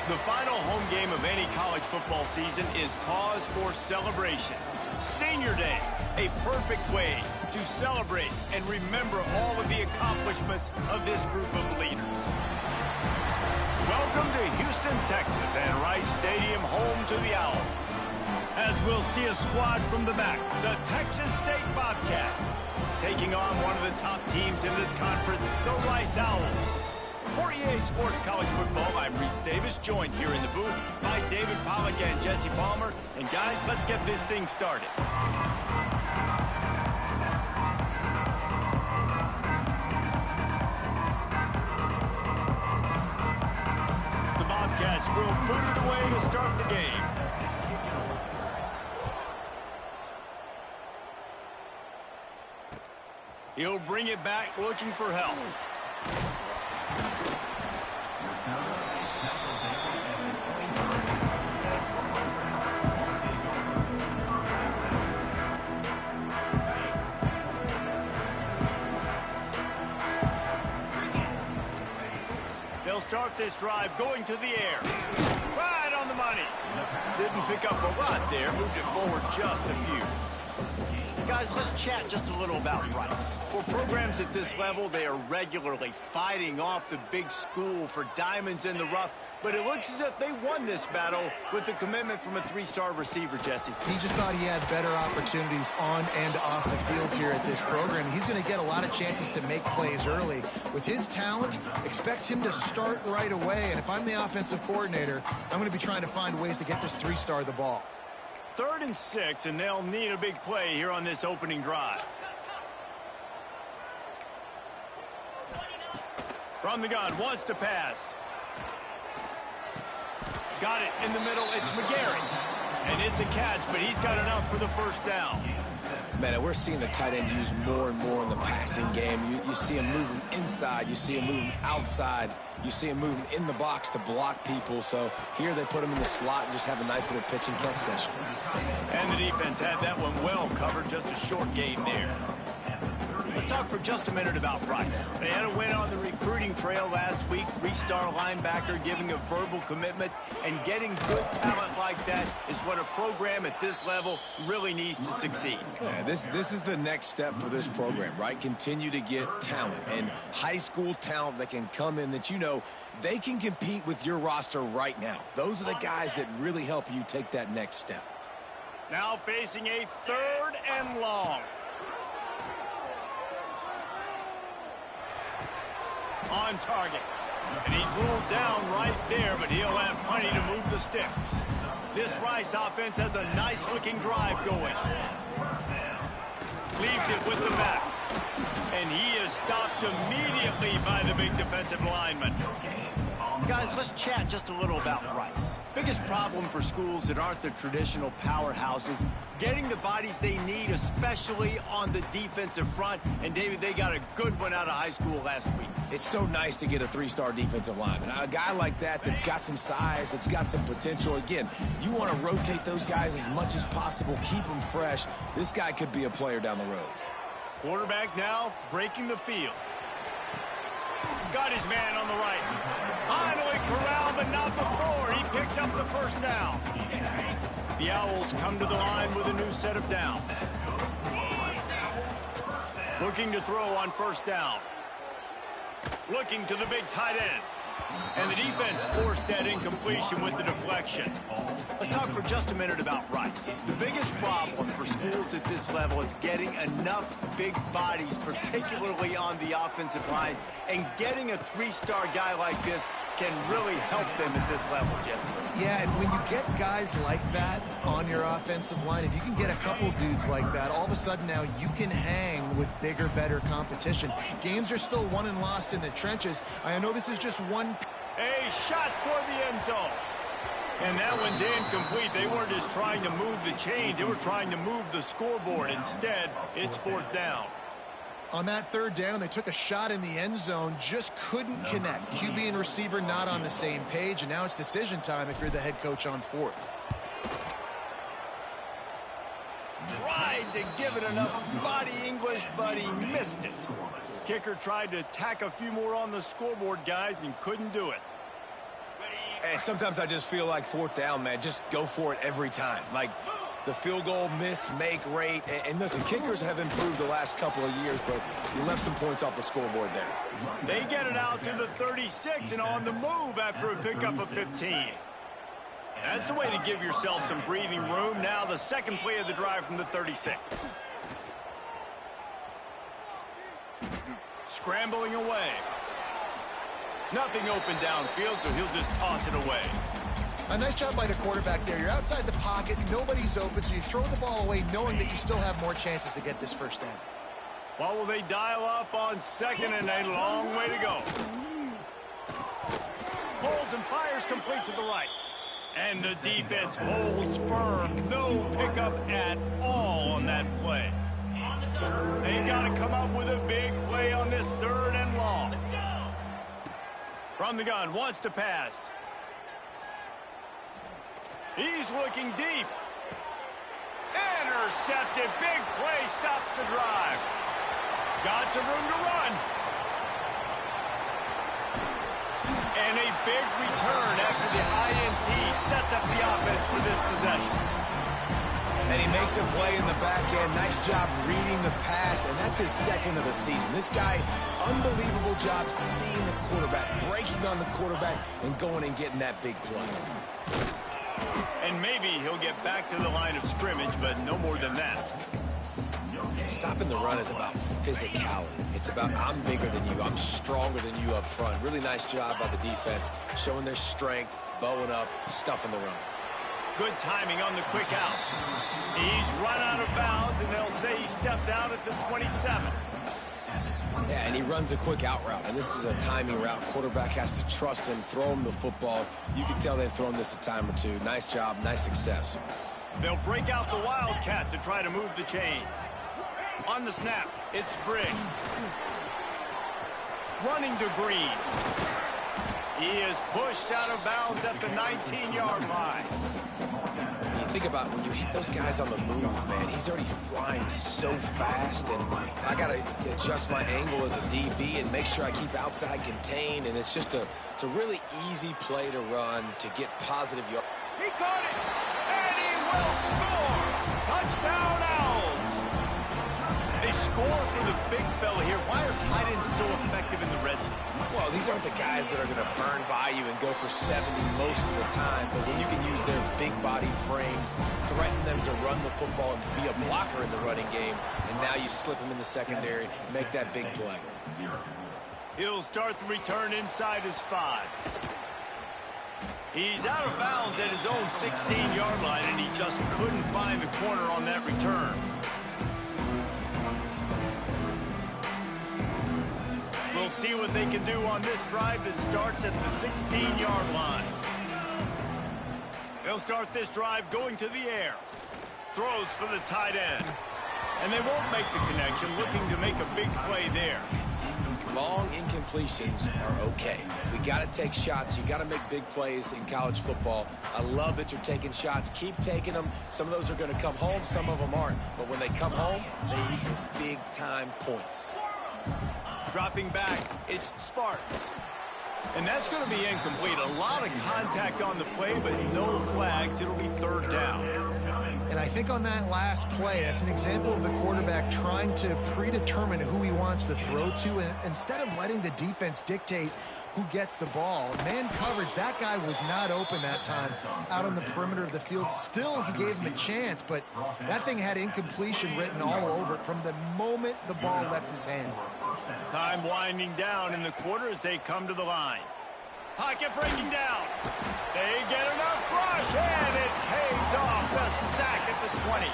The final home game of any college football season is cause for celebration. Senior Day, a perfect way to celebrate and remember all of the accomplishments of this group of leaders. Welcome to Houston, Texas, and Rice Stadium, home to the Owls. As we'll see a squad from the back, the Texas State Bobcats, taking on one of the top teams in this conference, the Rice Owls. For EA Sports College Football, I'm Reese Davis, joined here in the booth by David Pollack and Jesse Palmer. And guys, let's get this thing started. The Bobcats will boot it away to start the game. He'll bring it back looking for help. They'll start this drive going to the air. Right on the money. Didn't pick up a lot there. Moved it forward just a few. Guys, let's chat just a little about Rice. For programs at this level, they are regularly fighting off the big school for diamonds in the rough, but it looks as if they won this battle with the commitment from a three-star receiver, Jesse. He just thought he had better opportunities on and off the field here at this program. He's going to get a lot of chances to make plays early. With his talent, expect him to start right away, and if I'm the offensive coordinator, I'm going to be trying to find ways to get this three-star the ball. 3rd and 6, and they'll need a big play here on this opening drive. From the gun, wants to pass. Got it in the middle, it's McGarry. And it's a catch, but he's got enough for the first down. Man, we're seeing the tight end used more and more in the passing game. You see him moving inside. You see him moving outside. You see him moving in the box to block people. So here they put him in the slot and just have a nice little pitch and catch session. And the defense had that one well covered. Just a short game there. Let's talk for just a minute about Rice. They had a win on the recruiting trail last week. 3-star linebacker giving a verbal commitment, and getting good talent like that is what a program at this level really needs to succeed. Yeah, this is the next step for this program, right? Continue to get talent and high school talent that can come in that you know they can compete with your roster right now. Those are the guys that really help you take that next step. Now facing a 3rd and long. On target. And he's ruled down right there, but he'll have plenty to move the sticks. This Rice offense has a nice-looking drive going. Leaves it with the back. And he is stopped immediately by the big defensive lineman. Guys, let's chat just a little about Rice. Biggest problem for schools that aren't the traditional powerhouses, getting the bodies they need, especially on the defensive front. And, David, they got a good one out of high school last week. It's so nice to get a 3-star defensive lineman. A guy like that's got some size, that's got some potential. Again, you want to rotate those guys as much as possible, keep them fresh. This guy could be a player down the road. Quarterback now breaking the field. Got his man on the right. Finally corralled, but not before. He picks up the first down. The Owls come to the line with a new set of downs. Looking to throw on first down. Looking to the big tight end. And the defense forced that incompletion with the deflection. Let's talk for just a minute about Rice. The biggest problem for schools at this level is getting enough big bodies, particularly on the offensive line, and getting a 3-star guy like this can really help them at this level, Jesse. Yeah, and when you get guys like that on your offensive line, if you can get a couple dudes like that, all of a sudden now you can hang with bigger, better competition. Games are still won and lost in the trenches. I know this is just one. A shot toward the end zone. And that one's incomplete. They weren't just trying to move the chains. They were trying to move the scoreboard. Instead, it's 4th down. On that 3rd down, they took a shot in the end zone, just couldn't connect. QB and receiver not on the same page, and now it's decision time if you're the head coach on 4th. Tried to give it enough body English, but he missed it. Kicker tried to tack a few more on the scoreboard, guys, and couldn't do it. And sometimes I just feel like fourth down, man, just go for it every time. Like the field goal miss, make rate. And listen, kickers have improved the last couple of years, but you left some points off the scoreboard there. They get it out to the 36 and on the move after a pickup of 15. That's the way to give yourself some breathing room. Now the second play of the drive from the 36. Scrambling away. Nothing open downfield, so he'll just toss it away. A nice job by the quarterback there. You're outside the pocket, nobody's open, so you throw the ball away knowing that you still have more chances to get this first down. Well, will they dial up on second and a long way to go? Holds and fires complete to the right. And the defense holds firm. No pickup at all on that play. They've got to come up with a big play on this third and long. From the gun, wants to pass. He's looking deep. Intercepted. Big play stops the drive. Got some room to run. And a big return after the INT sets up the offense for this possession. And he makes a play in the back end. Nice job reading the pass, and that's his second of the season. This guy, unbelievable job seeing the quarterback, breaking on the quarterback, and going and getting that big play. And maybe he'll get back to the line of scrimmage, but no more than that. Stopping the run is about physicality. It's about I'm bigger than you, I'm stronger than you up front. Really nice job by the defense, showing their strength, bowing up, stuffing the run. Good timing on the quick out. He's run out of bounds, and they'll say he stepped out at the 27. Yeah, and he runs a quick out route, and this is a timing route. Quarterback has to trust him, throw him the football. You can tell they've thrown this a time or two. Nice job, nice success. They'll break out the Wildcat to try to move the chains. On the snap, it's Briggs. Running to Green. He is pushed out of bounds at the 19-yard line. When you think about when you hit those guys on the move, man, he's already flying so fast, and I got to adjust my angle as a DB and make sure I keep outside contained, and it's a really easy play to run to get positive yards. He caught it, and he will score. Touchdown, Owls. They score for the big fella here. Why are tight ends so effective in the red zone? Well, these aren't the guys that are going to burn by you and go for 70 most of the time, but when you can use their big-bodied frames, threaten them to run the football and be a blocker in the running game, and now you slip them in the secondary, make that big play. He'll start the return inside his 5. He's out of bounds at his own 16-yard line, and he just couldn't find the corner on that return. We'll see what they can do on this drive that starts at the 16-yard line. They'll start this drive going to the air. Throws for the tight end. And they won't make the connection, looking to make a big play there. Long incompletions are okay. We got to take shots. You got to make big plays in college football. I love that you're taking shots. Keep taking them. Some of those are going to come home. Some of them aren't. But when they come home, they equal big-time points. Dropping back, it's Sparks. And that's going to be incomplete. A lot of contact on the play, but no flags. It'll be third down. And I think on that last play, that's an example of the quarterback trying to predetermine who he wants to throw to, and instead of letting the defense dictate who gets the ball. Man coverage, that guy was not open that time out on the perimeter of the field. Still, he gave him a chance, but that thing had incompletion written all over it from the moment the ball left his hand. Time winding down in the quarter as they come to the line. Pocket breaking down. They get enough rush, and it pays off. The sack at the 20.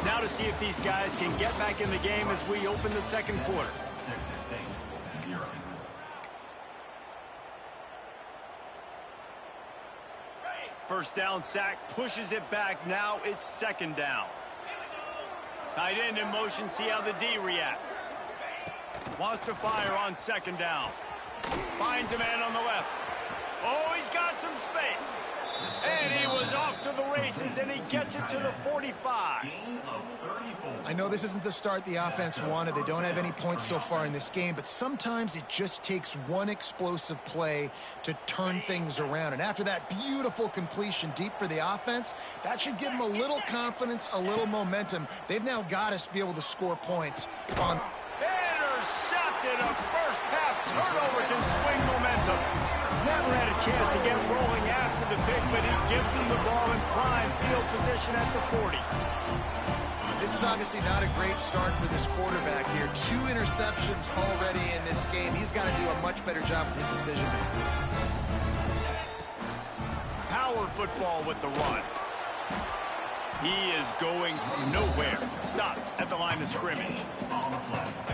Now to see if these guys can get back in the game as we open the second quarter. First down sack, pushes it back. Now it's second down. Tight end in motion, see how the D reacts. Wants to fire on second down. Finds a man on the left. Oh, he's got some space. And he was off to the races, and he gets it to the 45. I know this isn't the start the offense wanted. They don't have any points so far in this game, but sometimes it just takes one explosive play to turn things around. And after that beautiful completion deep for the offense, that should give them a little confidence, a little momentum. They've now got us to be able to score points on. Intercepted. A first half turnover can swing momentum. Never had a chance to get rolling after the pick, but he gives them the ball in prime field position at the 40. This is obviously not a great start for this quarterback here. 2 interceptions already in this game. He's got to do a much better job with his decision making. Power football with the run. He is going nowhere. Stop at the line of scrimmage.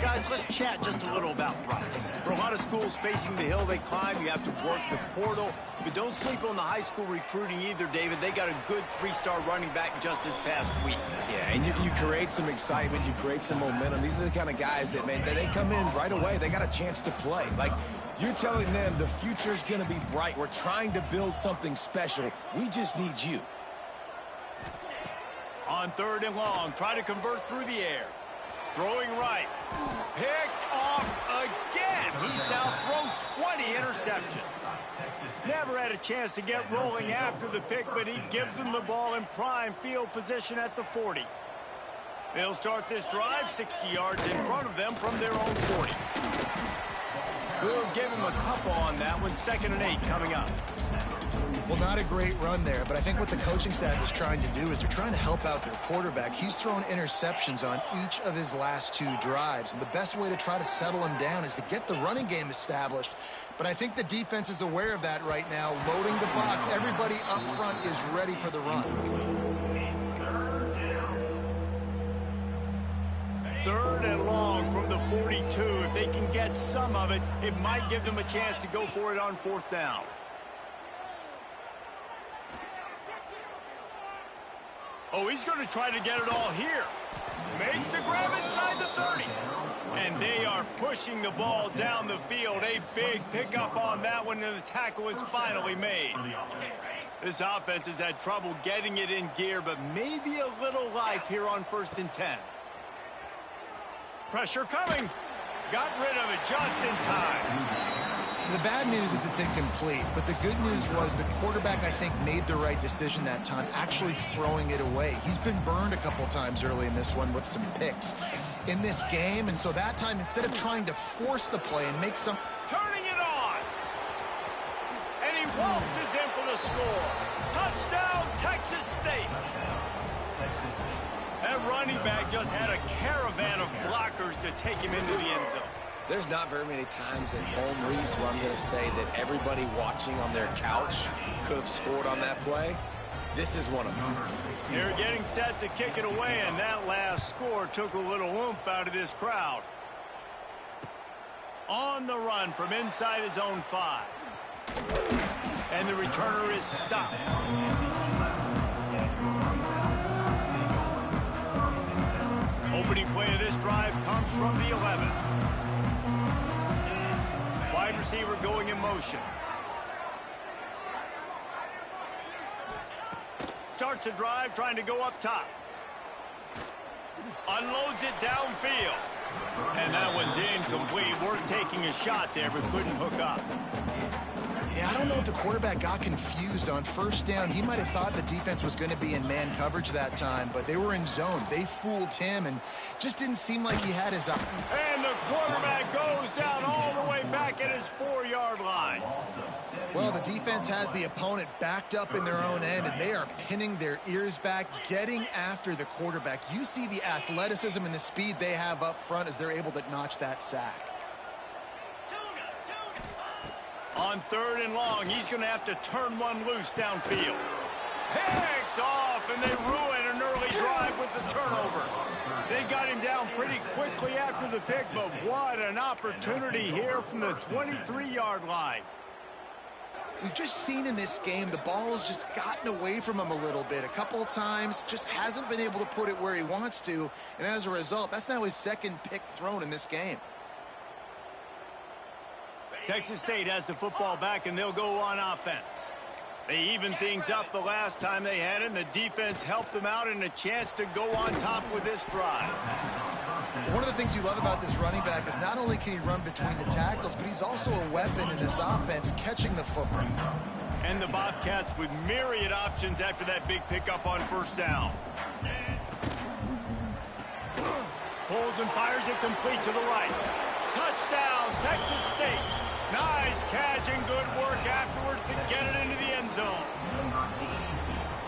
Guys, let's chat just a little about Bryce. For a lot of schools facing the hill they climb, you have to work the portal. But don't sleep on the high school recruiting either, David. They got a good 3-star running back just this past week. Yeah, and you create some excitement. You create some momentum. These are the kind of guys that, man, they come in right away. They got a chance to play. Like, you're telling them the future's going to be bright. We're trying to build something special. We just need you. On 3rd and long, try to convert through the air. Throwing right. Picked off again. He's now thrown 20 interceptions. Never had a chance to get rolling after the pick, but he gives them the ball in prime field position at the 40. They'll start this drive 60 yards in front of them from their own 40. We'll give him a couple on that one. 2nd and 8 coming up. Well, not a great run there, but I think what the coaching staff is trying to do is they're trying to help out their quarterback. He's thrown interceptions on each of his last 2 drives, and the best way to try to settle him down is to get the running game established. But I think the defense is aware of that right now, loading the box. Everybody up front is ready for the run. 3rd and long from the 42. If they can get some of it, it might give them a chance to go for it on 4th down. Oh, he's going to try to get it all here. Makes the grab inside the 30. And they are pushing the ball down the field. A big pickup on that one, and the tackle is finally made. This offense has had trouble getting it in gear, but maybe a little life here on 1st and 10. Pressure coming. Got rid of it just in time. The bad news is it's incomplete, but the good news was the quarterback, I think, made the right decision that time, actually throwing it away. He's been burned a couple times early in this one with some picks in this game, and so that time, instead of trying to force the play and make some... Turning it on! And he waltzes in for the score. Touchdown, Texas State! That running back just had a caravan of blockers to take him into the end zone. There's not very many times at home, Reese, where I'm going to say that everybody watching on their couch could have scored on that play. This is one of them. They're getting set to kick it away, and that last score took a little oomph out of this crowd. On the run from inside his own 5. And the returner is stopped. Opening play of this drive comes from the 11. Wide receiver going in motion. Starts a drive trying to go up top. Unloads it downfield. And that one's incomplete. Worth taking a shot there, but couldn't hook up. Yeah, I don't know if the quarterback got confused on 1st down. He might have thought the defense was going to be in man coverage that time, but they were in zone. They fooled him and just didn't seem like he had his eye. And the quarterback goes down all the way back at his 4-yard line. Well, the defense has the opponent backed up in their own end, and they are pinning their ears back, getting after the quarterback. You see the athleticism and the speed they have up front as they're able to notch that sack. On 3rd and long, he's going to have to turn one loose downfield. Picked off, and they ruin an early drive with the turnover. They got him down pretty quickly after the pick, but what an opportunity here from the 23-yard line. We've just seen in this game the ball has just gotten away from him a little bit. A couple of times, just hasn't been able to put it where he wants to, and as a result, that's now his 2nd pick thrown in this game. Texas State has the football back, and they'll go on offense. They evened things up the last time they had it, and the defense helped them out and a chance to go on top with this drive. One of the things you love about this running back is not only can he run between the tackles, but he's also a weapon in this offense catching the football. And the Bobcats with myriad options after that big pickup on first down. Pulls and fires it complete to the right. Touchdown, Texas State. Nice catch and good work afterwards to get it into the end zone.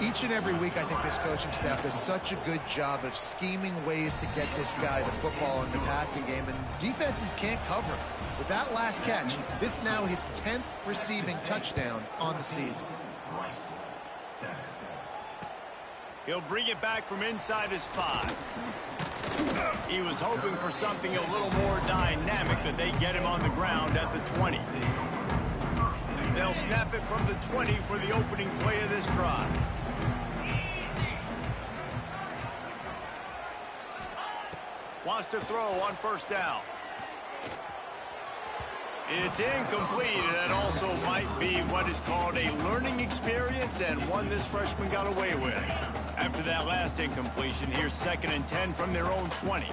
Each and every week, I think this coaching staff does such a good job of scheming ways to get this guy the football in the passing game, and defenses can't cover him. With that last catch, this is now his 10th receiving touchdown on the season. He'll bring it back from inside his 5. He was hoping for something a little more dynamic, but they get him on the ground at the 20. They'll snap it from the 20 for the opening play of this drive. Wants to throw on first down. It's incomplete, and that also might be what is called a learning experience, and one this freshman got away with. After that last incompletion, here's 2nd and 10 from their own 20.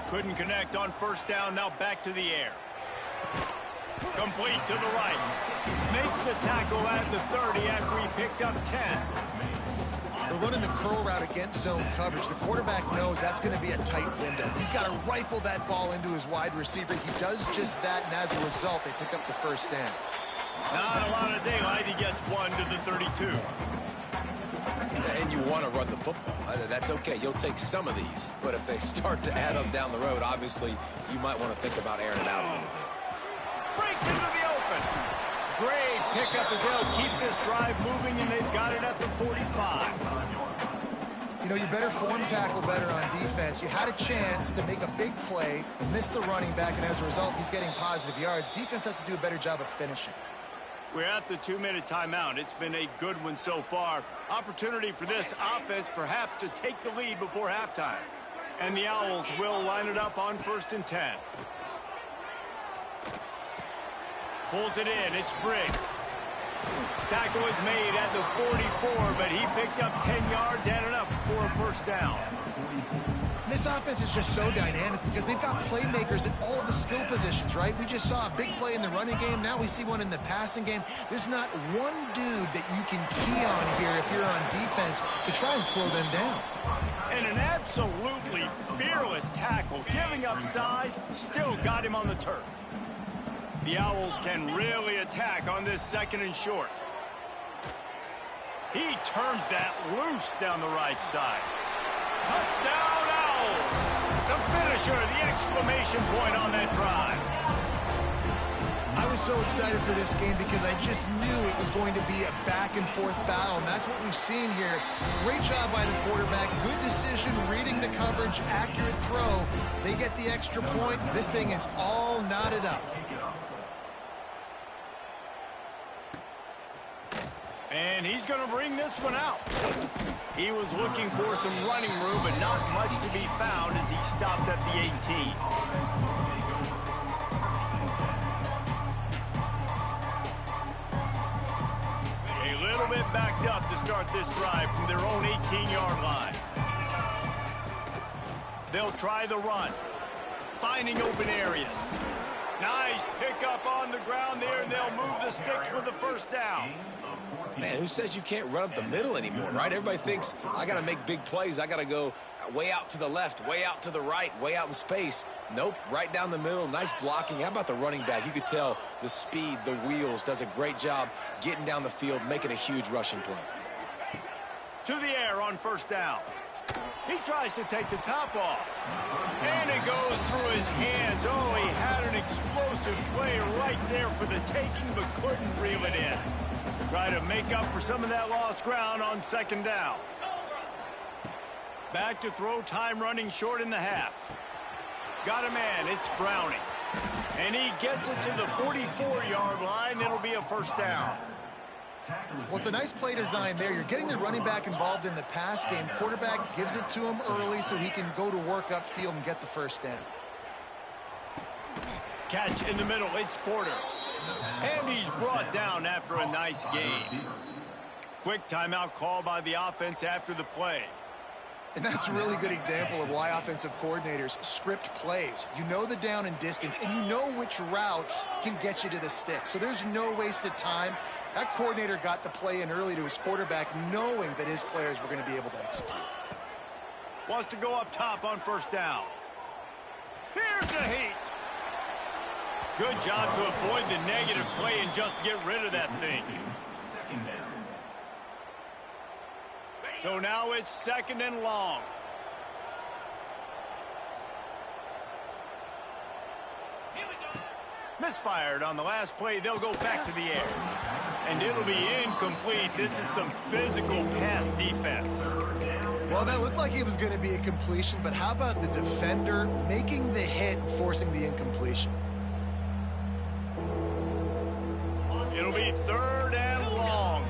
Couldn't connect on first down, now back to the air. Complete to the right. Makes the tackle at the 30 after he picked up 10. They're running the curl route against zone coverage. The quarterback knows that's going to be a tight window. He's got to rifle that ball into his wide receiver. He does just that, and as a result, they pick up the first down. Not a lot of daylight. He gets 1 to the 32. And you want to run the football. That's okay. You'll take some of these. But if they start to add up down the road, obviously, you might want to think about airing it out a little bit. Breaks into the open. Great pickup as they'll keep this drive moving, and they've got it at the 45. You know, you better form tackle better on defense. You had a chance to make a big play, missed the running back, and as a result, he's getting positive yards. Defense has to do a better job of finishing. We're at the 2-minute timeout. It's been a good one so far. Opportunity for this offense perhaps to take the lead before halftime. And the Owls will line it up on 1st and 10. Pulls it in. It's Briggs. Tackle is made at the 44, but he picked up 10 yards and enough for a first down. This offense is just so dynamic because they've got playmakers at all of the skill positions, right? We just saw a big play in the running game. Now we see one in the passing game. There's not one dude that you can key on here if you're on defense to try and slow them down. And an absolutely fearless tackle, giving up size, still got him on the turf. The Owls can really attack on this 2nd and short. He turns that loose down the right side. Touchdown Owls! The finisher, the exclamation point on that drive. I was so excited for this game because I just knew it was going to be a back-and-forth battle, and that's what we've seen here. Great job by the quarterback, good decision, reading the coverage, accurate throw. They get the extra point. This thing is all knotted up. And he's going to bring this one out. He was looking for some running room, but not much to be found as he stopped at the 18. A little bit backed up to start this drive from their own 18-yard line. They'll try the run, finding open areas. Nice pickup on the ground there, and they'll move the sticks with the first down. Man, who says you can't run up the middle anymore, right? Everybody thinks, I got to make big plays. I got to go way out to the left, way out to the right, way out in space. Nope, right down the middle. Nice blocking. How about the running back? You could tell the speed, the wheels, does a great job getting down the field, making a huge rushing play. To the air on first down. He tries to take the top off. And it goes through his hands. Oh, he had an explosive play right there for the taking, but couldn't reel it in. Try to make up for some of that lost ground on 2nd down. Back to throw, time running short in the half. Got a man, it's Browning. And he gets it to the 44-yard line. It'll be a first down. Well, it's a nice play design there. You're getting the running back involved in the pass game. Quarterback gives it to him early so he can go to work upfield and get the first down. Catch in the middle, it's Porter. And he's brought down after a nice gain. Quick timeout call by the offense after the play. And that's a really good example of why offensive coordinators script plays. You know the down and distance, and you know which routes can get you to the stick. So there's no wasted time. That coordinator got the play in early to his quarterback, knowing that his players were going to be able to execute. Wants to go up top on first down. Here's the heat. Good job to avoid the negative play and just get rid of that thing. So now it's 2nd and long. Misfired on the last play. They'll go back to the air. And it'll be incomplete. This is some physical pass defense. Well, that looked like it was going to be a completion, but how about the defender making the hit and forcing the incompletion? It'll be 3rd and long.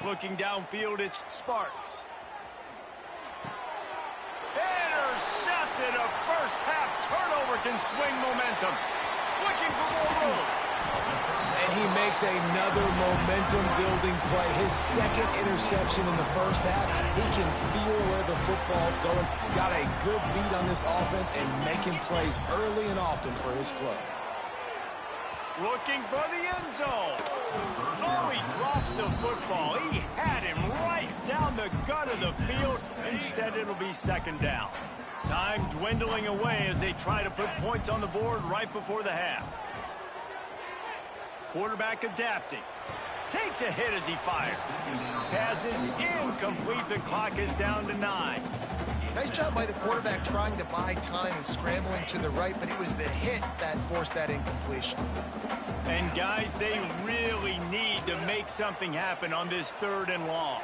Looking downfield, it's Sparks. Intercepted. A first half turnover can swing momentum. Looking for more room. And he makes another momentum-building play. His 2nd interception in the first half. He can feel where the football's going. Got a good beat on this offense and making plays early and often for his club. Looking for the end zone. Oh, he drops the football. He had him right down the gut of the field. Instead, it'll be 2nd down. Time dwindling away as they try to put points on the board right before the half. Quarterback adapting. Takes a hit as he fires. Pass is incomplete. The clock is down to 9. Nice job by the quarterback trying to buy time and scrambling to the right, but it was the hit that forced that incompletion. And guys, they really need to make something happen on this 3rd and long.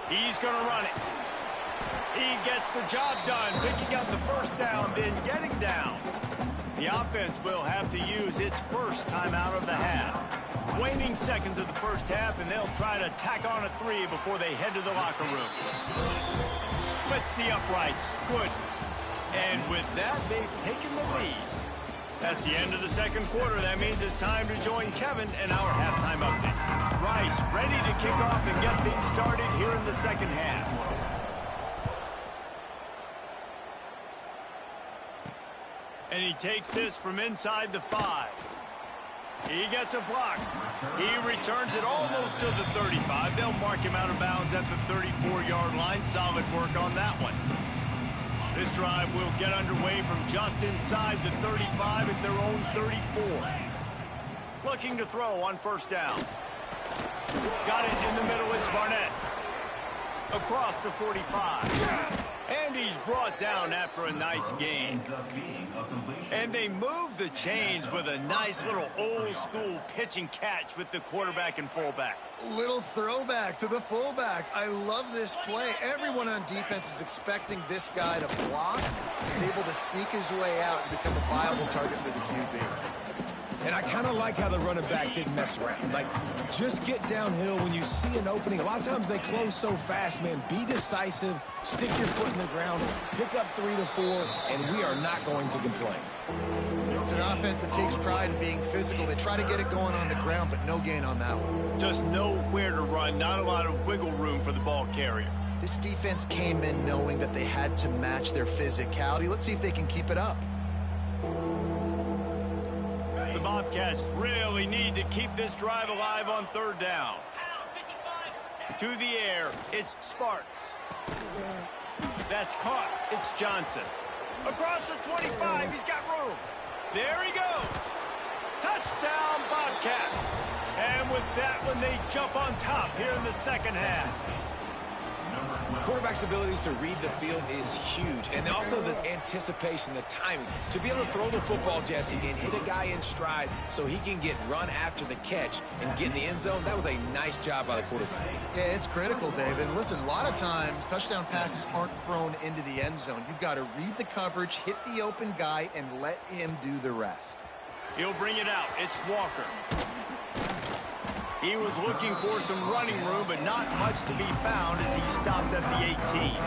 He's going to run it. He gets the job done, picking up the first down, then getting down. The offense will have to use its first timeout of the half. Waning seconds of the first half, and they'll try to tack on a 3 before they head to the locker room. Splits the uprights. Good. And with that, they've taken the lead. That's the end of the 2nd quarter. That means it's time to join Kevin in our halftime update. Rice ready to kick off and get things started here in the 2nd half. And he takes this from inside the 5. He gets a block. He returns it almost to the 35. They'll mark him out of bounds at the 34-yard line. Solid work on that one. This drive will get underway from just inside the 35 at their own 34. Looking to throw on first down. Got it in the middle. It's Barnett. Across the 45. And he's brought down after a nice gain. And they move the chains with a nice little old-school pitch and catch with the quarterback and fullback. Little throwback to the fullback. I love this play. Everyone on defense is expecting this guy to block. He's able to sneak his way out and become a viable target for the QB. And I kind of like how the running back didn't mess around. Like, just get downhill when you see an opening. A lot of times they close so fast, man. Be decisive, stick your foot in the ground, pick up 3 to 4, and we are not going to complain. It's an offense that takes pride in being physical. They try to get it going on the ground, but no gain on that one. Just nowhere to run. Not a lot of wiggle room for the ball carrier. This defense came in knowing that they had to match their physicality. Let's see if they can keep it up. The Bobcats really need to keep this drive alive on 3rd down. To the air, it's Sparks. That's caught. It's Johnson. Across the 25, he's got room. There he goes. Touchdown, Bobcats. And with that one, they jump on top here in the 2nd half. Quarterback's abilities to read the field is huge, and also the anticipation, the timing. To be able to throw the football, Jesse, and hit a guy in stride so he can get run after the catch and get in the end zone, that was a nice job by the quarterback. Yeah, it's critical, David. And listen, a lot of times, touchdown passes aren't thrown into the end zone. You've got to read the coverage, hit the open guy, and let him do the rest. He'll bring it out. It's Walker. He was looking for some running room, but not much to be found as he stopped at the 18.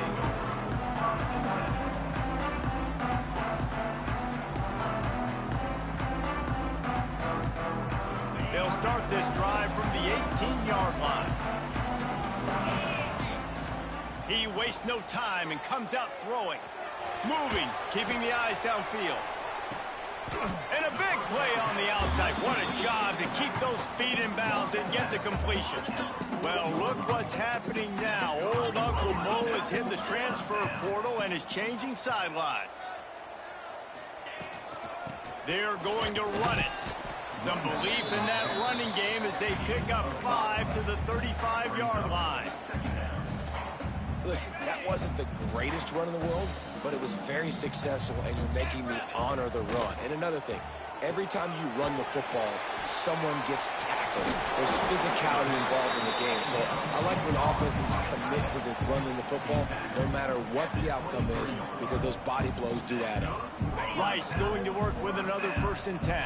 start this drive from the 18-yard line. He wastes no time and comes out throwing. Moving, keeping the eyes downfield. And a big play on the outside. What a job to keep those feet in bounds and get the completion. Well, look what's happening now. Old Uncle Mo has hit the transfer portal and is changing sidelines. They're going to run it. Some belief in that running game as they pick up 5 to the 35-yard line. Listen, that wasn't the greatest run in the world, but it was very successful, and you're making me honor the run. And another thing, every time you run the football, someone gets tackled. There's physicality involved in the game. So I like when offenses commit to the running the football, no matter what the outcome is, because those body blows do add up. Rice going to work with another 1st and 10.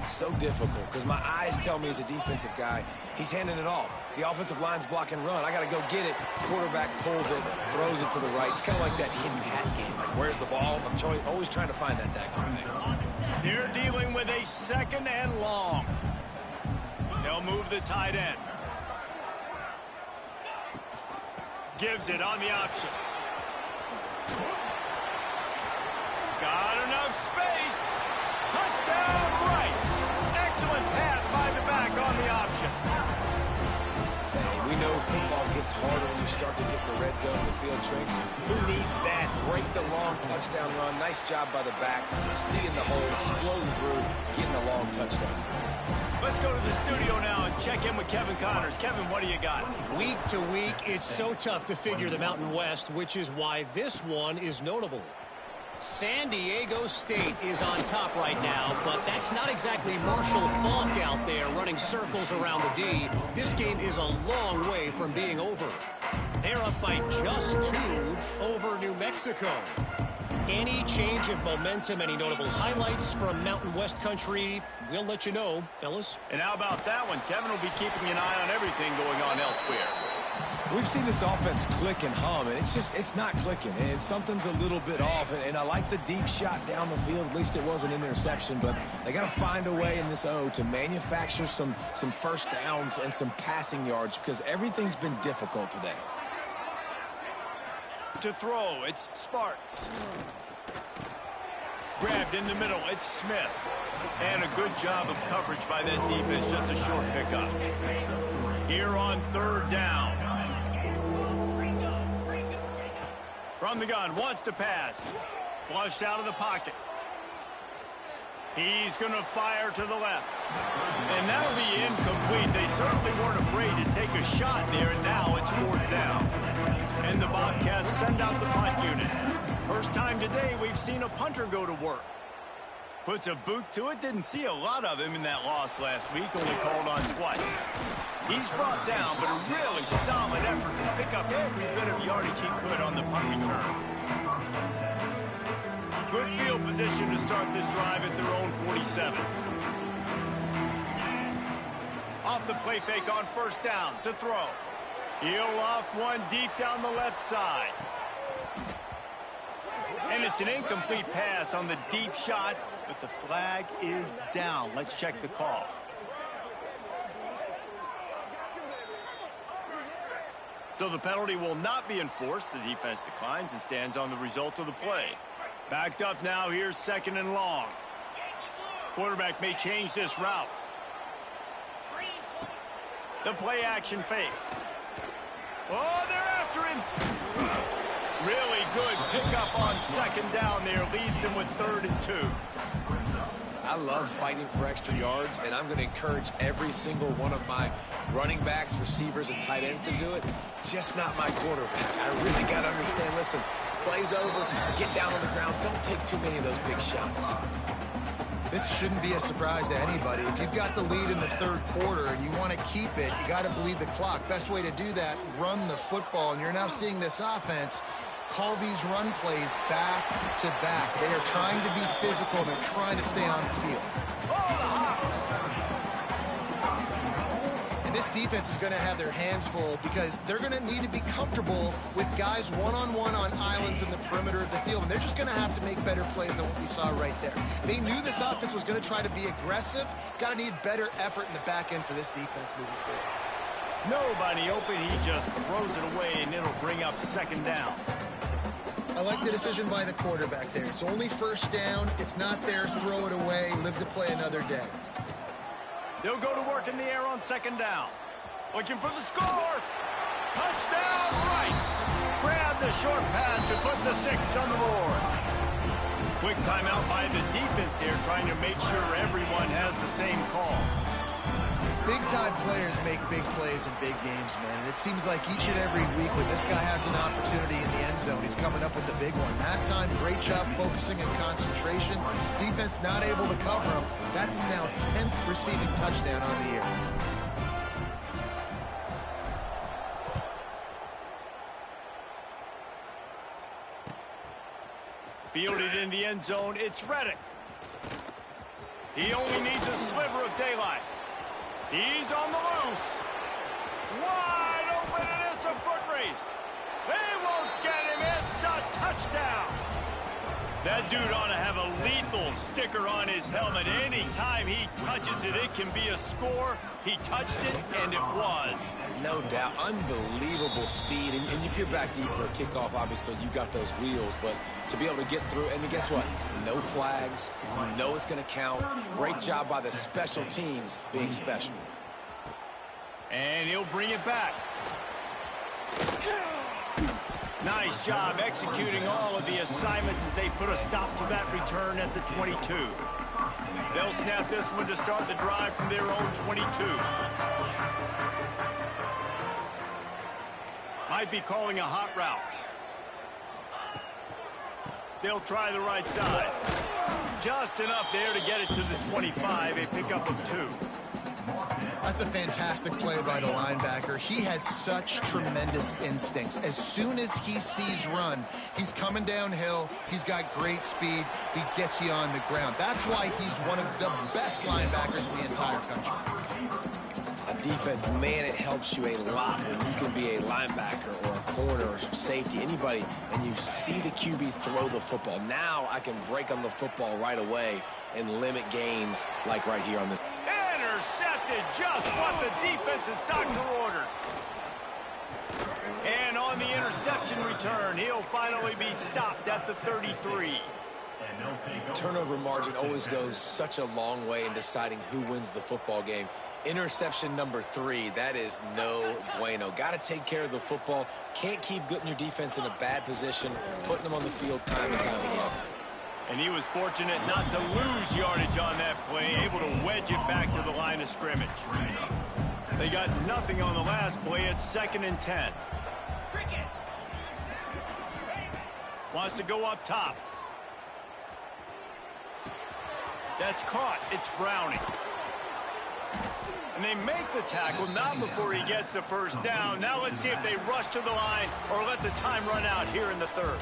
So difficult, because my eyes tell me as a defensive guy, he's handing it off. The offensive line's block and run. I got to go get it. Quarterback pulls it, throws it to the right. It's kind of like that hidden hat game. Like, where's the ball? I'm always trying to find that daggone thing. They're dealing with a 2nd and long. They'll move the tight end. Gives it on the option. Got enough space. Touchdown, Rice. Excellent pass by the back on the option. Hey, we know football gets harder when you start to get the red zone, the field tricks. Who needs that? Break the long touchdown run. Nice job by the back. Seeing the hole, exploding through, getting a long touchdown. Let's go to the studio now and check in with Kevin Connors. Kevin, what do you got? Week to week, it's so tough to figure the Mountain West, which is why this one is notable. San Diego State is on top right now, but that's not exactly Marshall Faulk out there running circles around the D. This game is a long way from being over. They're up by just 2 over New Mexico. Any change of momentum, any notable highlights from Mountain West country, we'll let you know, fellas. And how about that one? Kevin will be keeping an eye on everything going on elsewhere. We've seen this offense click and hum, and it's not clicking, and something's a little bit off, and I like the deep shot down the field. At least it wasn't an interception, but they got to find a way in this O to manufacture some first downs and some passing yards, because everything's been difficult today. To throw, it's Sparks. Grabbed in the middle, it's Smith. And a good job of coverage by that defense, just a short pickup. Here on 3rd down. From the gun, wants to pass. Flushed out of the pocket. He's going to fire to the left. And that'll be incomplete. They certainly weren't afraid to take a shot there, and now it's 4th down. And the Bobcats send out the punt unit. First time today we've seen a punter go to work. Puts a boot to it. Didn't see a lot of him in that loss last week. Only called on twice. He's brought down, but a really solid effort to pick up every bit of yardage he could on the punt return. Good field position to start this drive at their own 47. Off the play fake on 1st down to throw. He'll loft one deep down the left side. And it's an incomplete pass on the deep shot, but the flag is down. Let's check the call. So the penalty will not be enforced. The defense declines and stands on the result of the play. Backed up now, here's 2nd and long. Quarterback may change this route. The play action fake. Oh, they're after him. Really good pickup on 2nd down there. Leaves him with 3rd and 2. I love fighting for extra yards, and I'm going to encourage every single one of my running backs, receivers, and tight ends to do it. Just not my quarterback. I really got to understand, listen, play's over, get down on the ground, don't take too many of those big shots. This shouldn't be a surprise to anybody. If you've got the lead in the 3rd quarter and you want to keep it, you got to bleed the clock. Best way to do that, run the football. And you're now seeing this offense call these run plays back to back. They are trying to be physical. They're trying to stay on the field. Oh, the hops! And this this defense is going to have their hands full because they're going to need to be comfortable with guys one-on-one on islands in the perimeter of the field, and they're just going to have to make better plays than what we saw right there. They knew this offense was going to try to be aggressive. Got to need better effort in the back end for this defense moving forward. Nobody open. He just throws it away, and it'll bring up second down. I like the decision by the quarterback there. It's only first down. It's not there. Throw it away. Live to play another day. They'll go to work in the air on second down. Looking for the score. Touchdown, Rice. Grab the short pass to put the 6 on the board. Quick timeout by the defense here, trying to make sure everyone has the same call. Big-time players make big plays in big games, man. And it seems like each and every week when this guy has an opportunity in the end zone, he's coming up with the big one. That time, great job focusing and concentration. Defense not able to cover him. That's his now 10th receiving touchdown on the year. Fielded in the end zone, it's Reddick. He only needs a sliver of daylight. He's on the loose. Wide open, and it's a foot race. They won't get him. It's a touchdown. That dude ought to have a lethal sticker on his helmet. Anytime he touches it, it can be a score. He touched it, and it was. No doubt. Unbelievable speed. And if you're back deep for a kickoff, obviously, you got those wheels. But to be able to get through, and guess what? No flags. You know it's going to count. Great job by the special teams being special. And he'll bring it back. Nice job executing all of the assignments as they put a stop to that return at the 22. They'll snap this one to start the drive from their own 22. Might be calling a hot route. They'll try the right side. Just enough there to get it to the 25, a pickup of 2. That's a fantastic play by the linebacker. He has such tremendous instincts. As soon as he sees run, he's coming downhill. He's got great speed. He gets you on the ground. That's why he's one of the best linebackers in the entire country. A defense, man, it helps you a lot when you can be a linebacker or a corner or safety, anybody, and you see the QB throw the football. Now I can break on the football right away and limit gains like right here on this. Intercepted, just what the defense's doctor ordered. And on the interception return, he'll finally be stopped at the 33. Turnover margin always goes such a long way in deciding who wins the football game. Interception number 3, that is no bueno. Got to take care of the football. Can't keep getting your defense in a bad position, putting them on the field time and time again. And he was fortunate not to lose yardage on that play, able to wedge it back to the line of scrimmage. They got nothing on the last play. It's 2nd and 10. Wants to go up top. That's caught. It's Browning. And they make the tackle, not before he gets the first down. Now let's see if they rush to the line or let the time run out here in the 3rd.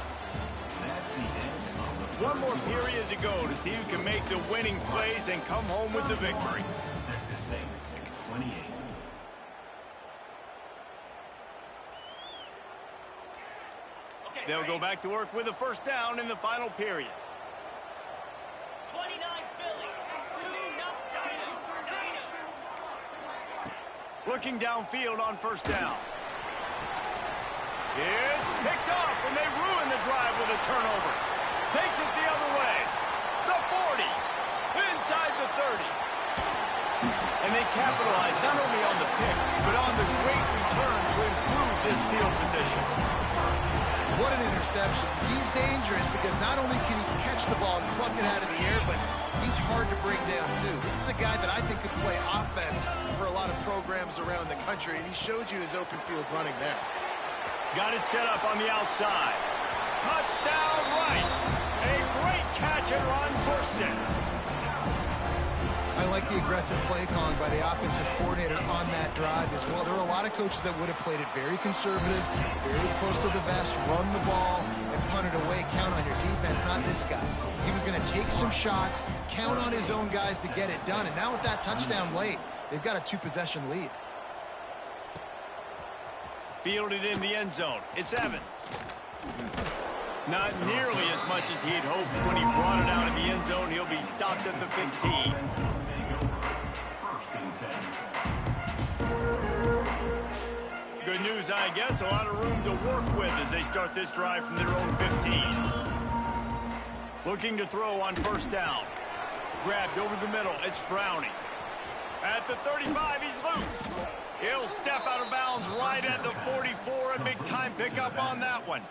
One more period to go to see who can make the winning plays and come home with the victory. They'll go back to work with a first down in the final period. 29 Philly, 2-0. Looking downfield on first down. It's picked off, and they ruin the drive with a turnover. Takes it the other way. The 40. Inside the 30. And they capitalize not only on the pick, but on the great return to improve this field position. What an interception. He's dangerous because not only can he catch the ball and pluck it out of the air, but he's hard to bring down, too. This is a guy that I think could play offense for a lot of programs around the country, and he showed you his open field running there. Got it set up on the outside. Touchdown, Rice. A great catch and run for 6. I like the aggressive play calling by the offensive coordinator on that drive as well. There are a lot of coaches that would have played it very conservative, very close to the vest, run the ball, and punt it away. Count on your defense, not this guy. He was going to take some shots, count on his own guys to get it done. And now with that touchdown late, they've got a 2-possession lead. Fielded in the end zone. It's Evans. Not nearly as much as he had hoped when he brought it out of the end zone. He'll be stopped at the 15. Good news, I guess. A lot of room to work with as they start this drive from their own 15. Looking to throw on first down. Grabbed over the middle. It's Browning. At the 35, he's loose. He'll step out of bounds right at the 44. A big-time pickup on that one.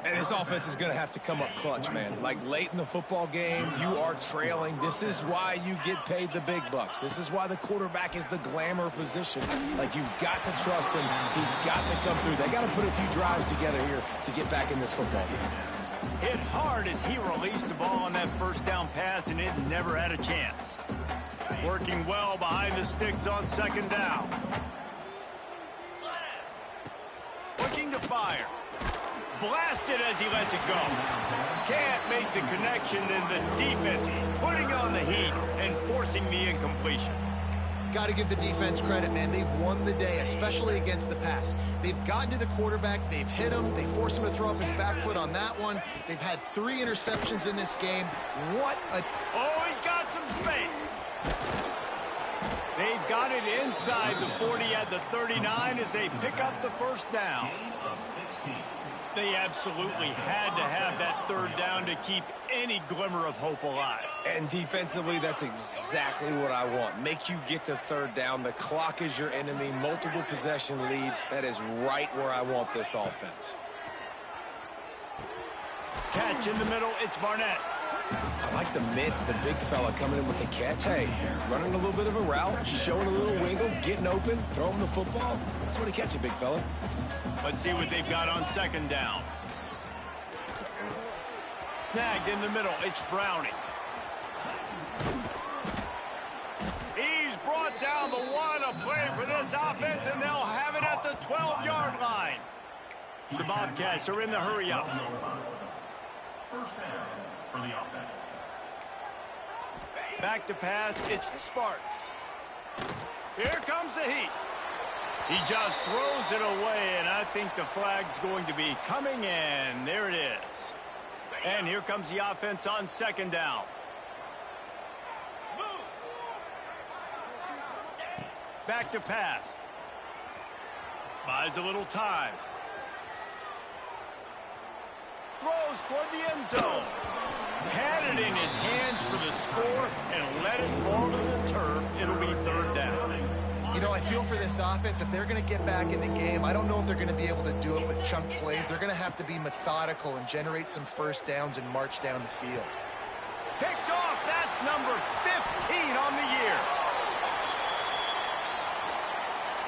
And this offense is going to have to come up clutch, man. Like late in the football game, you are trailing. This is why you get paid the big bucks. This is why the quarterback is the glamour position. Like, you've got to trust him. He's got to come through. They got to put a few drives together here to get back in this football game. Hit hard as he released the ball on that first down pass, and it never had a chance. Working well behind the sticks on second down. Looking to fire. Blasted as he lets it go. Can't make the connection, and the defense putting on the heat and forcing the incompletion. Got to give the defense credit, man. They've won the day, especially against the pass. They've gotten to the quarterback. They've hit him. They forced him to throw up his back foot on that one. They've had 3 interceptions in this game. What a... Oh, he's got some space. They've got it inside the 40 at the 39 as they pick up the first down. They absolutely had to have that third down to keep any glimmer of hope alive. And defensively, that's exactly what I want. Make you get the third down. The clock is your enemy. Multiple possession lead. That is right where I want this offense. Catch in the middle. It's Barnett. I like the mitts, the big fella coming in with the catch. Hey, running a little bit of a route, showing a little wiggle, getting open, throwing the football. Somebody catch it, big fella. Let's see what they've got on second down. Snagged in the middle. It's Browning. He's brought down the one. A play for this offense, and they'll have it at the 12-yard line. The Bobcats are in the hurry-up. First down for the offense. Back to pass. It's Sparks. Here comes the heat. He just throws it away, and I think the flag's going to be coming, and there it is. And here comes the offense on second down. Back to pass. Buys a little time. Throws toward the end zone. Had it in his hands for the score and let it fall to the turf. It'll be third down. You know, I feel for this offense, if they're going to get back in the game, I don't know if they're going to be able to do it with chunk plays. They're going to have to be methodical and generate some first downs and march down the field. Picked off. That's number 15 on the year.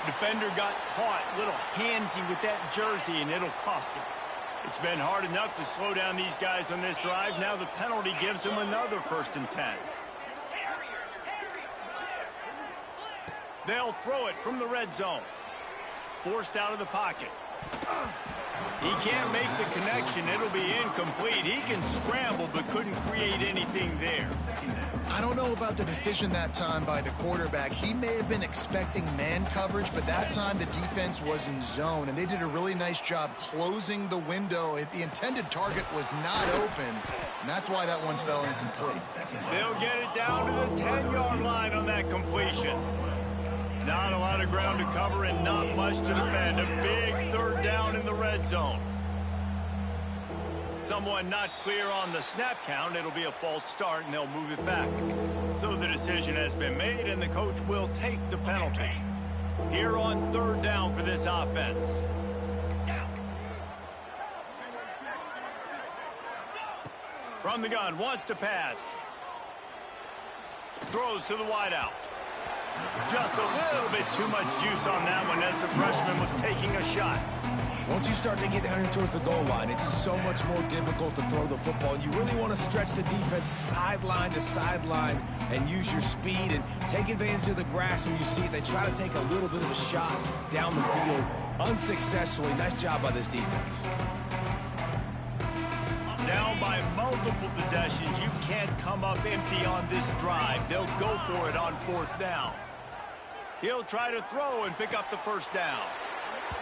Defender got caught, little handsy with that jersey, and it'll cost him. It's been hard enough to slow down these guys on this drive. Now the penalty gives them another 1st and 10. They'll throw it from the red zone. Forced out of the pocket. He can't make the connection. It'll be incomplete. He can scramble but couldn't create anything there. I don't know about the decision that time by the quarterback. He may have been expecting man coverage, but that time the defense was in zone, and they did a really nice job closing the window. The intended target was not open, and that's why that one fell incomplete. They'll get it down to the 10-yard line on that completion. Not a lot of ground to cover and not much to defend. A big third down in the red zone. Someone not clear on the snap count. It'll be a false start, and they'll move it back. So the decision has been made, and the coach will take the penalty. Here on third down for this offense. From the gun, wants to pass. Throws to the wideout. Just a little bit too much juice on that one as the freshman was taking a shot. Once you start to get down here towards the goal line, it's so much more difficult to throw the football. And you really want to stretch the defense sideline to sideline and use your speed and take advantage of the grass when you see it. They try to take a little bit of a shot down the field unsuccessfully. Nice job by this defense. Down by multiple possessions. You can't come up empty on this drive. They'll go for it on 4th down. He'll try to throw and pick up the 1st down.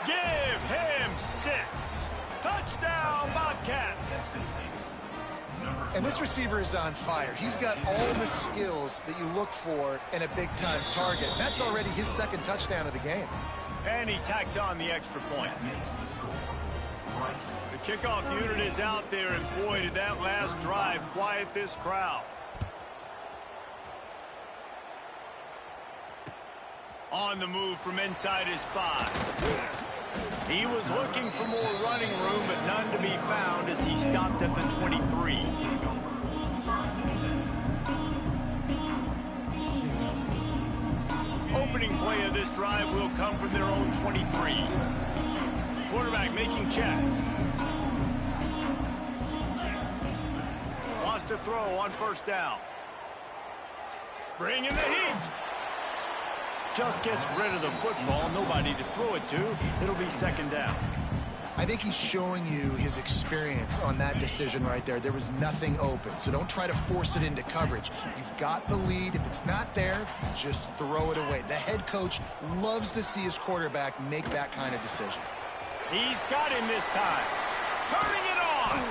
Give him 6. Touchdown, Bobcats. And this receiver is on fire. He's got all the skills that you look for in a big-time target. That's already his second touchdown of the game. And he tacks on the extra point. The kickoff unit is out there, and boy, did that last drive quiet this crowd. On the move from inside his 5. He was looking for more running room, but none to be found as he stopped at the 23. Opening play of this drive will come from their own 23. Quarterback making checks. Wants to throw on first down. Bring in the heat. Just gets rid of the football. Nobody to throw it to. It'll be second down. I think he's showing you his experience on that decision right there. There was nothing open, so don't try to force it into coverage. You've got the lead. If it's not there, just throw it away. The head coach loves to see his quarterback make that kind of decision. He's got him this time. Turning it on.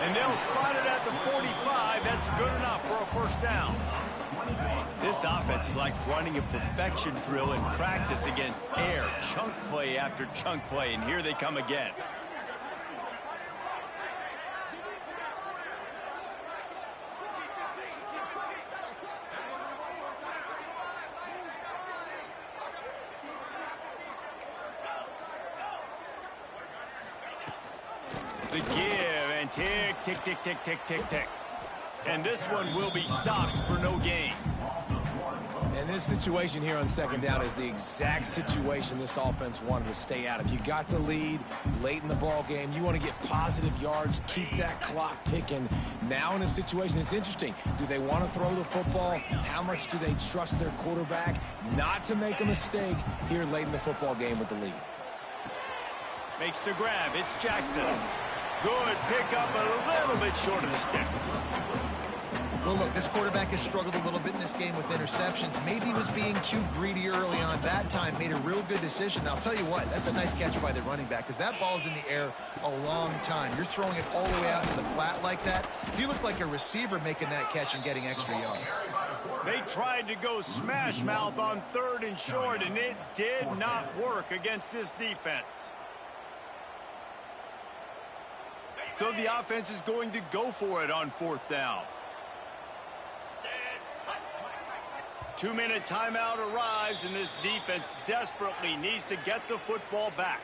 And they'll spot it at the 45. That's good enough for a first down. This offense is like running a perfection drill in practice against air. Chunk play after chunk play, and here they come again. The give and tick, tick, tick, tick, tick, tick, tick. And this one will be stopped for no gain. And this situation here on second down is the exact situation this offense wanted to stay out of. You got the lead late in the ball game. You want to get positive yards, keep that clock ticking. Now in a situation, it's interesting. Do they want to throw the football? How much do they trust their quarterback not to make a mistake here late in the football game with the lead? Makes the grab. It's Jackson. Good pick up, a little bit short of the sticks. Well, look, this quarterback has struggled a little bit in this game with interceptions. Maybe he was being too greedy early on. That time made a real good decision. Now, I'll tell you what, that's a nice catch by the running back because that ball's in the air a long time. You're throwing it all the way out to the flat like that. He looked like a receiver making that catch and getting extra yards. They tried to go smash mouth on 3rd and short, and it did not work against this defense. So the offense is going to go for it on 4th down. 2-minute timeout arrives, and this defense desperately needs to get the football back.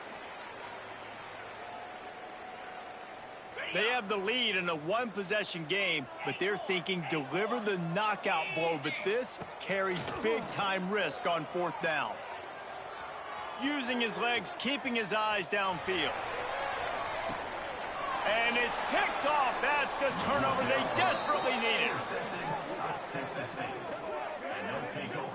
They have the lead in a one-possession game, but they're thinking deliver the knockout blow, but this carries big-time risk on 4th down. Using his legs, keeping his eyes downfield. And it's picked off. That's the turnover they desperately needed.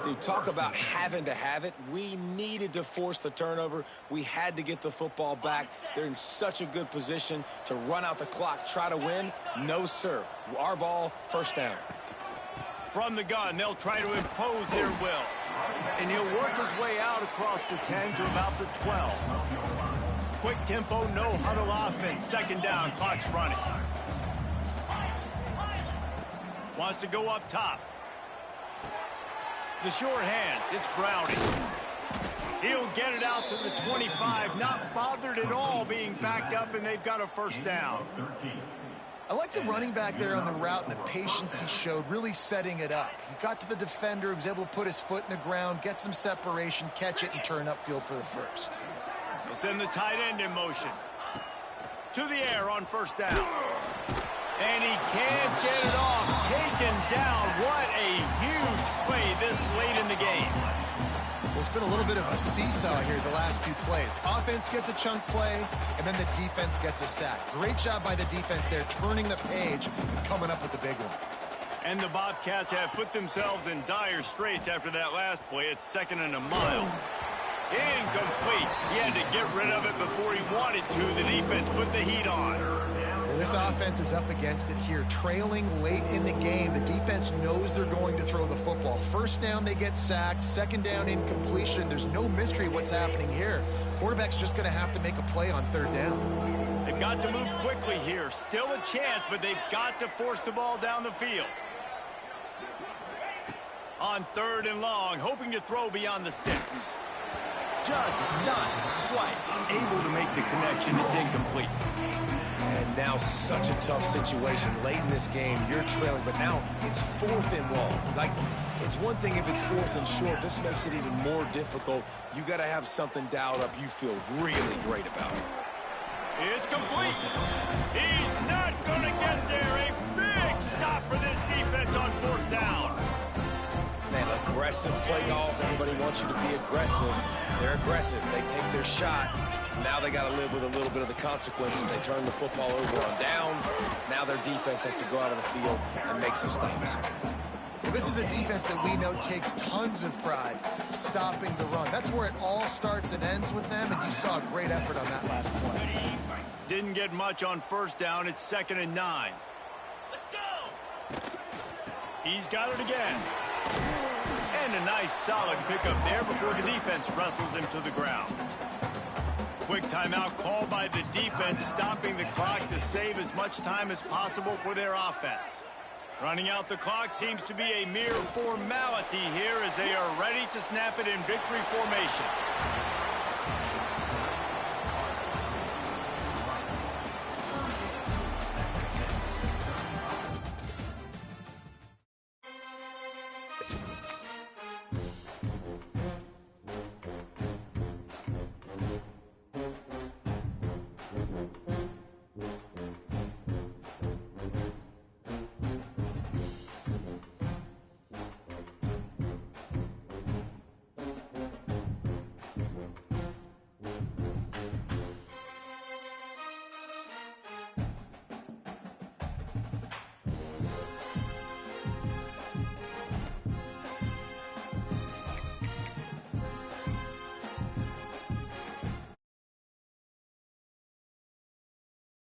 Dude, talk about having to have it. We needed to force the turnover. We had to get the football back. They're in such a good position to run out the clock, try to win. No, sir. Our ball, first down. From the gun, they'll try to impose their will. And he'll work his way out across the 10 to about the 12. Quick tempo, no huddle offense. Second down, clock's running. Wants to go up top. The short hands, it's Browning. He'll get it out to the 25, not bothered at all being backed up, and they've got a first down. I like the running back there on the route and the patience he showed, really setting it up. He got to the defender, he was able to put his foot in the ground, get some separation, catch it, and turn upfield for the first. They'll send the tight end in motion. To the air on first down. And he can't get it off. Taken down. What a huge play this late in the game. Well, it's been a little bit of a seesaw here the last 2 plays. Offense gets a chunk play, and then the defense gets a sack. Great job by the defense there, turning the page and coming up with the big one. And the Bobcats have put themselves in dire straits after that last play. It's 2nd and a mile. Incomplete. He had to get rid of it before he wanted to. The defense put the heat on. Well, this This offense is up against it here. Trailing late in the game, the defense knows they're going to throw the football. First down, they get sacked. Second down, incompletion. There's no mystery what's happening here. Quarterback's just going to have to make a play on third down. They've got to move quickly here. Still a chance, but they've got to force the ball down the field. On third and long, hoping to throw beyond the sticks. Just not quite able to make the connection. It's incomplete. And now such a tough situation. Late in this game, you're trailing, but now it's fourth and long. Like, it's one thing if it's fourth and short. This makes it even more difficult. You got to have something dialed up you feel really great about. It's complete. He's not going to get there. A big stop for this defense on fourth down. Man, aggressive play calls. Everybody wants you to be aggressive. They're aggressive. They take their shot. Now they got to live with a little bit of the consequences. They turn the football over on downs. Now their defense has to go out of the field and make some stops. Well, this is a defense that we know takes tons of pride stopping the run. That's where it all starts and ends with them, and you saw a great effort on that last play. Didn't get much on first down. It's 2nd and 9. Let's go. He's got it again. And a nice solid pickup there before the defense wrestles him to the ground. Quick timeout called by the defense, stopping the clock to save as much time as possible for their offense. Running out the clock seems to be a mere formality here as they are ready to snap it in victory formation.